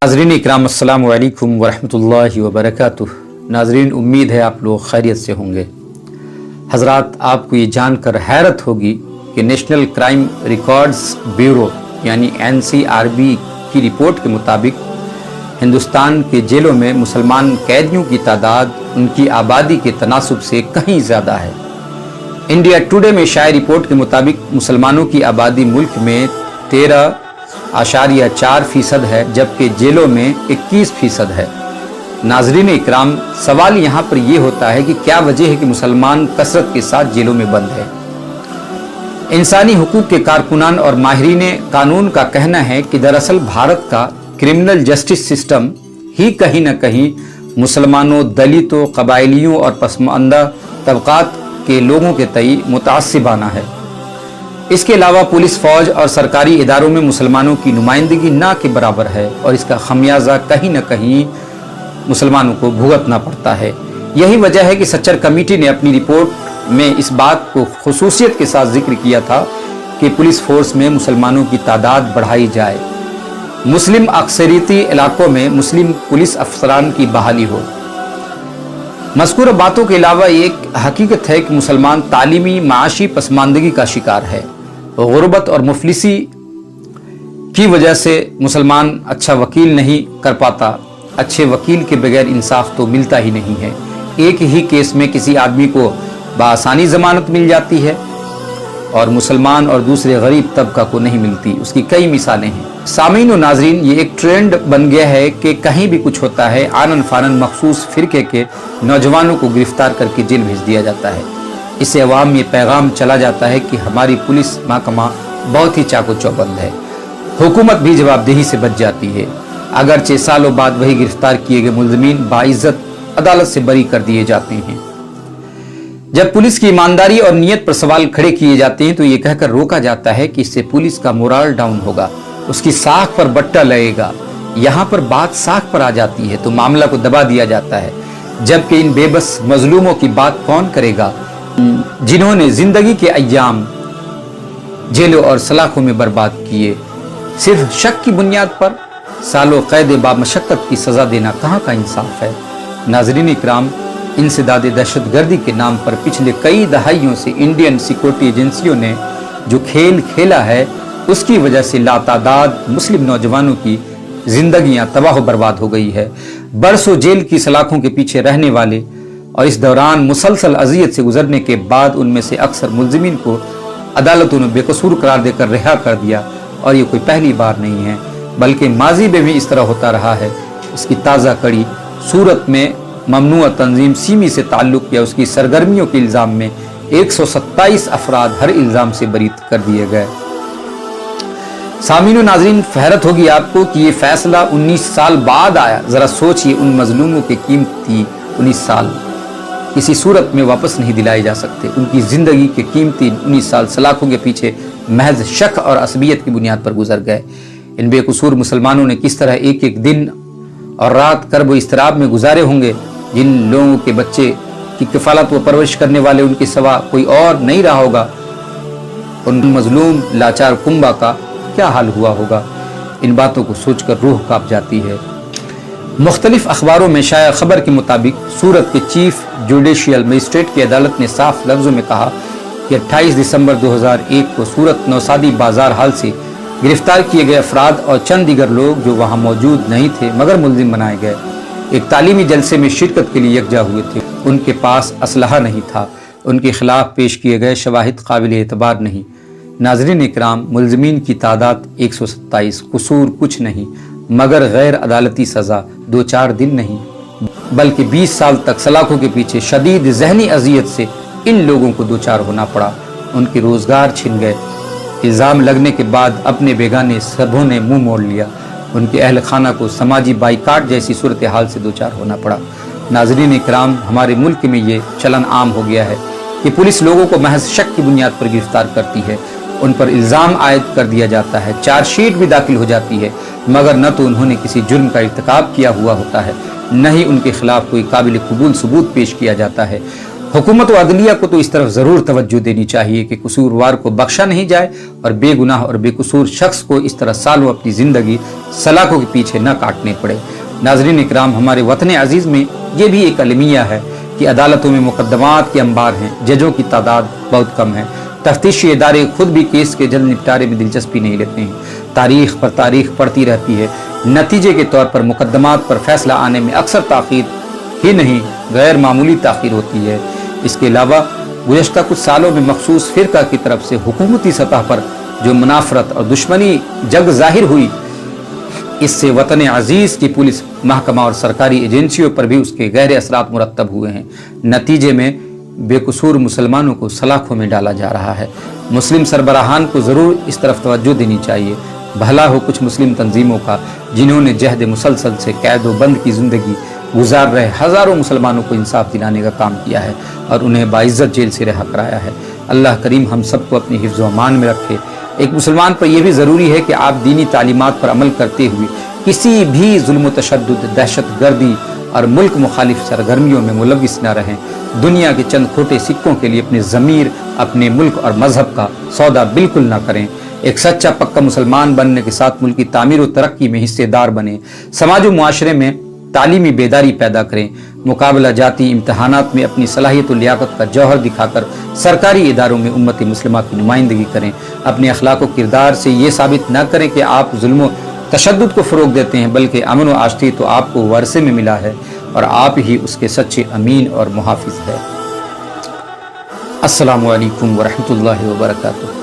नाज़रीन इकराम अस्सलामु अलैकुम वरहमतुल्लाहि वबरकातुह। नाज़रीन, उम्मीद है आप लोग खैरियत से होंगे। हज़रात, आपको ये जानकर हैरत होगी कि नेशनल क्राइम रिकॉर्ड्स ब्यूरो यानी NCRB की रिपोर्ट के मुताबिक हिंदुस्तान के जेलों में मुसलमान कैदियों की तादाद उनकी आबादी के तनासुब से कहीं ज़्यादा है। इंडिया टुडे में शाये रिपोर्ट के मुताबिक मुसलमानों की आबादी मुल्क में 13.4% है, जबकि जेलों में 21% है। नाज़रीन इकराम, सवाल यहाँ पर यह होता है कि क्या वजह है कि मुसलमान कसरत के साथ जेलों में बंद है। इंसानी हुकूक के कारकुनान और माहिरीन कानून का कहना है कि दरअसल भारत का क्रिमिनल जस्टिस सिस्टम ही कहीं न कहीं मुसलमानों, दलितों, कबायलियों और पसमानदा तबकात के लोगों के तई मुतासिबाना है। इसके अलावा पुलिस, फौज और सरकारी इदारों में मुसलमानों की नुमाइंदगी ना के बराबर है और इसका खमियाजा कहीं न कहीं मुसलमानों को भुगतना पड़ता है। यही वजह है कि सच्चर कमेटी ने अपनी रिपोर्ट में इस बात को खुसूसियत के साथ जिक्र किया था कि पुलिस फोर्स में मुसलमानों की तादाद बढ़ाई जाए, मुस्लिम अक्सरियती इलाकों में मुस्लिम पुलिस अफसरान की बहाली हो। मज़कूर बातों के अलावा एक हकीकत है कि मुसलमान तालीमी माशी पसमानदगी का शिकार है। गुर्बत और मुफलिसी की वजह से मुसलमान अच्छा वकील नहीं कर पाता। अच्छे वकील के बगैर इंसाफ तो मिलता ही नहीं है। एक ही केस में किसी आदमी को बआसानी ज़मानत मिल जाती है और मुसलमान और दूसरे गरीब तबका को नहीं मिलती। उसकी कई मिसालें हैं। सामीन और नाजरीन, ये एक ट्रेंड बन गया है कि कहीं भी कुछ होता है आनन फानन मखसूस फ़िरके के नौजवानों को गिरफ्तार करके जेल भेज दिया जाता है। इससे अवाम में पैगाम चला जाता है कि हमारी पुलिस महकमा बहुत ही चाको चौबंद है। हुकूमत भी जवाबदेही से बच जाती है। अगरचे सालों बाद वही गिरफ्तार किए गए मुल्ज़िमीन बाइज्जत अदालत से बरी कर दिए जाते हैं। जब पुलिस की ईमानदारी और नीयत पर सवाल खड़े किए जाते हैं तो ये कहकर रोका जाता है कि इससे पुलिस का मोराल डाउन होगा, उसकी साख पर बट्टा लगेगा। यहाँ पर बात साख पर आ जाती है तो मामला को दबा दिया जाता है, जबकि इन बेबस मजलूमों की बात कौन करेगा जिन्होंने जिंदगी के अय्याम जेलों और सलाखों में बर्बाद किए। सिर्फ शक की बुनियाद पर सालों कैद बामशक्कत की सजा देना कहाँ का इंसाफ है। नाज़रीन इकराम, इंसदाद दहशतगर्दी के नाम पर पिछले कई दहाइयों से इंडियन सिक्योरिटी एजेंसियों ने जो खेल खेला है, उसकी वजह से लातादाद मुस्लिम नौजवानों की जिंदगियां तबाह बर्बाद हो गई है। बरसों जेल की सलाखों के पीछे रहने वाले और इस दौरान मुसलसल अजियत से गुजरने के बाद उनमें से अक्सर मुल्ज़िमीन को अदालतों ने बेकसूर करार देकर रिहा कर दिया। और ये कोई पहली बार नहीं है, बल्कि माजी में भी इस तरह होता रहा है। इसकी ताज़ा कड़ी सूरत में ममनुआ तंजीम सीमी से ताल्लुक़ या उसकी सरगर्मियों के इल्ज़ाम में 127 अफराद हर इल्ज़ाम से बरी कर दिए गए। सामीन नाज़रीन, हैरत होगी आपको कि ये फैसला 19 साल बाद आया। ज़रा सोचिए, उन मजलूमों की कीमती 19 साल किसी सूरत में वापस नहीं दिलाए जा सकते। उनकी ज़िंदगी के कीमती 19 साल सलाखों के पीछे महज शक और असबियत की बुनियाद पर गुजर गए। इन बेकसूर मुसलमानों ने किस तरह एक एक दिन और रात कर्ब व इस्तराब में गुजारे होंगे। जिन लोगों के बच्चे की किफ़ालत व परवरिश करने वाले उनके सिवा कोई और नहीं रहा होगा, उन मजलूम लाचार कुंबा का क्या हाल हुआ होगा। इन बातों को सोचकर रूह कांप जाती है। मुख्तलिफ अखबारों में शाया खबर के मुताबिक सूरत के चीफ जुडिशियल मजिस्ट्रेट की अदालत ने साफ लफ्ज़ों में कहा कि 28 दिसंबर 2001 को सूरत नौसादी बाजार हाल से गिरफ्तार किए गए अफराद और चंद दीगर लोग जो वहाँ मौजूद नहीं थे मगर मुल्ज़िम बनाए गए, एक तालीमी जलसे में शिरकत के लिए यकजा हुए थे। उनके पास असलहा नहीं था। उनके खिलाफ पेश किए गए शवाहिद काबिल एतबार नहीं। नाज़रीन इकराम, मुल्ज़िमीन की तादाद 127, कसूर कुछ नहीं मगर गैर अदालती सज़ा 2-4 दिन नहीं बल्कि 20 साल तक सलाखों के पीछे शदीद जहनी अजियत से इन लोगों को दो चार होना पड़ा। उनके रोज़गार छिन गए। इल्ज़ाम लगने के बाद अपने बेगाने सबों ने मुंह मोड़ लिया। उनके अहल खाना को समाजी बाइकाट जैसी सूरत हाल से दो चार होना पड़ा। नाज़रीन इकराम, हमारे मुल्क में ये चलन आम हो गया है कि पुलिस लोगों को महज शक की बुनियाद पर गिरफ्तार करती है, उन पर इल्ज़ाम आयद कर दिया जाता है, चार्जशीट भी दाखिल हो जाती है, मगर न तो उन्होंने किसी जुर्म का इर्तिकाब किया हुआ होता है, न ही उनके खिलाफ कोई काबिल कबूल सबूत पेश किया जाता है। हुकूमत व अदलिया को तो इस तरफ ज़रूर तवज्जो देनी चाहिए कि कसूरवार को बख्शा नहीं जाए और बेगुनाह और बेकसूर शख्स को इस तरह सालों अपनी ज़िंदगी सलाखों के पीछे न काटने पड़े। नाज़रीन इकराम, हमारे वतन अजीज़ में ये भी एक अलमिया है कि अदालतों में मुकदमात के अंबार हैं, जजों की तादाद बहुत कम है। तफ्तीशी इदारे खुद भी केस के जल्द निपटारे में दिलचस्पी नहीं लेते हैं। तारीख पर तारीख पड़ती रहती है। नतीजे के तौर पर मुकदमात पर फैसला आने में अक्सर ताख़ीर ही नहीं, गैर मामूली ताख़ीर होती है। इसके अलावा गुज़श्ता कुछ सालों में मखसूस फ़िरका की तरफ से हुकूमती सतह पर जो मुनाफरत और दुश्मनी जग ज़ाहिर हुई, इससे वतन अजीज़ की पुलिस महकमा और सरकारी एजेंसियों पर भी उसके गहरे असरात मुरतब हुए हैं। नतीजे में बेकसूर मुसलमानों को सलाखों में डाला जा रहा है। मुस्लिम सरबराहान को ज़रूर इस तरफ तवज्जो देनी चाहिए। भला हो कुछ मुस्लिम तंजीमों का, जिन्होंने जहद मुसलसल से कैद व बंद की ज़िंदगी गुजार रहे हज़ारों मुसलमानों को इंसाफ दिलाने का काम किया है और उन्हें बाइज़्ज़त जेल से रिहा कराया है। अल्लाह करीम हम सबको अपनी हिफ्ज़ व अमान में रखे। एक मुसलमान पर यह भी ज़रूरी है कि आप दीनी तालीमात पर अमल करते हुए किसी भी जुल्म तशद्दुद, दहशत गर्दी और मुल्क मुखालिफ सरगर्मियों में मुलविस न रहें। दुनिया के चंद खोटे सिक्कों के लिए अपने ज़मीर, अपने मुल्क और मजहब का सौदा बिल्कुल ना करें। एक सच्चा पक्का मुसलमान बनने के साथ मुल्क की तामीर व तरक्की में हिस्सेदार बने। समाज व मुआशरे में तालीमी बेदारी पैदा करें। मुकाबला जाती इम्तहानात में अपनी सलाहियत व लियाकत का जौहर दिखाकर सरकारी इदारों में उम्मत मुस्लिमा की नुमाइंदगी करें। अपने अखलाक व किरदार से ये साबित न करें कि आप जुल्म तशद्दुद को फ़रोग देते हैं, बल्कि अमन व आश्ती तो आपको वरसे में मिला है और आप ही उसके सच्चे अमीन और मुहाफिज है। अस्सलामु अलैकुम व रहमतुल्लाहि व बरकातुहू।